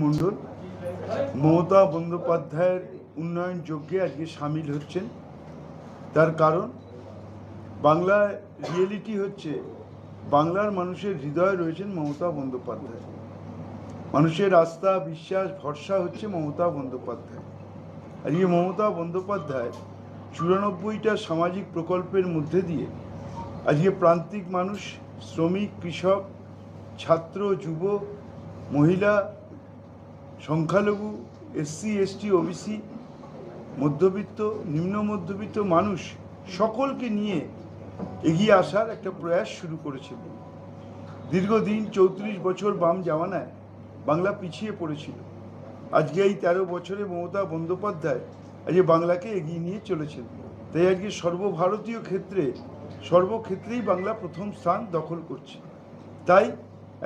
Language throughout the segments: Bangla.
মণ্ডল মমতা বন্দ্যোপাধ্যায়ের উন্নয়ন যজ্ঞে আজকে সামিল হচ্ছেন। তার কারণ বাংলার রিয়েলিটি হচ্ছে বাংলার মানুষের হৃদয়ে রয়েছেন মমতা বন্দ্যোপাধ্যায়। মানুষের আস্থা, বিশ্বাস, ভরসা হচ্ছে মমতা বন্দ্যোপাধ্যায়। আর এই মমতা বন্দ্যোপাধ্যায় 94টা সামাজিক প্রকল্পের মধ্যে দিয়ে আজকে প্রান্তিক মানুষ, শ্রমিক, কৃষক, ছাত্র, যুব, মহিলা, সংখ্যালঘু, এসসি, এসটি, ওবিসি, মধ্যবিত্ত, নিম্ন মধ্যবিত্ত মানুষ সকলকে নিয়ে এগিয়ে আসার একটা প্রয়াস শুরু করেছিল। দীর্ঘদিন 34 বছর বাম জামানায় বাংলা পিছিয়ে পড়েছিল। আজকে এই 13 বছরে মমতা বন্দ্যোপাধ্যায় আজকে বাংলাকে এগিয়ে নিয়ে চলেছেন। তাই আজকে সর্বভারতীয় সর্বক্ষেত্রেই বাংলা প্রথম স্থান দখল করছে। তাই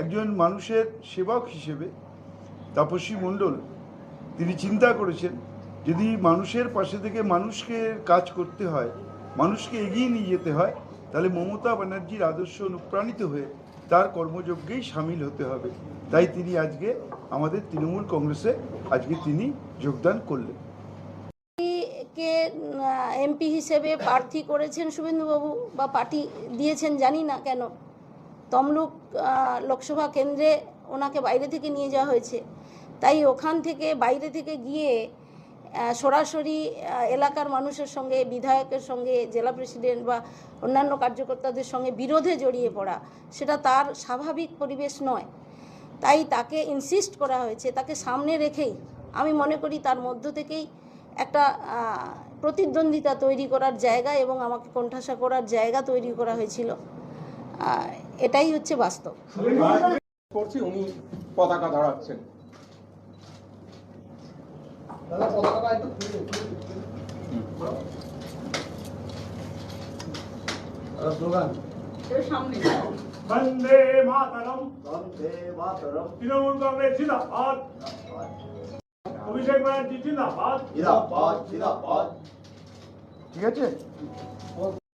একজন মানুষের সেবক হিসেবে তাপসী মণ্ডল তিনি চিন্তা করেছেন, যদি মানুষের পাশে থেকে মানুষকে কাজ করতে হয়, মানুষকে এগিয়ে নিয়ে যেতে হয়, তাহলে মমতা ব্যানার্জির আদর্শ অনুপ্রাণিত হয়ে তার কর্মযজ্ঞেই সামিল হতে হবে। তাই তিনি আজকে আমাদের তৃণমূল কংগ্রেসে তিনি যোগদান করলেন। কে এমপি হিসেবে প্রার্থী করেছেন শুভেন্দুবাবু, বা পার্টি দিয়েছেন জানি না কেন। তমলুক লোকসভা কেন্দ্রে ওনাকে বাইরে থেকে নিয়ে যাওয়া হয়েছে। তাই ওখান থেকে বাইরে থেকে গিয়ে সরাসরি এলাকার মানুষের সঙ্গে, বিধায়কের সঙ্গে, জেলা প্রেসিডেন্ট বা অন্যান্য কার্যকর্তাদের সঙ্গে বিরোধে জড়িয়ে পড়া, সেটা তার স্বাভাবিক পরিবেশ নয়। তাই তাকে ইনসিস্ট করা হয়েছে, তাকে সামনে রেখেই আমি মনে করি তার মধ্য থেকেই একটা প্রতিদ্বন্দ্বিতা তৈরি করার জায়গা এবং আমাকে কোণঠাসা করার জায়গা তৈরি করা হয়েছিল। এটাই হচ্ছে বাস্তব। উনি পতাকা ধরাচ্ছেন। বন্দে মাতরম, বন্দে মাতরম। তৃণমূল কংগ্রেস জিন্দাবাদ, অভিষেক ব্যানার্জি জিন্দাবাদ, জিন্দাবাদ, জিন্দাবাদ। ঠিক আছে।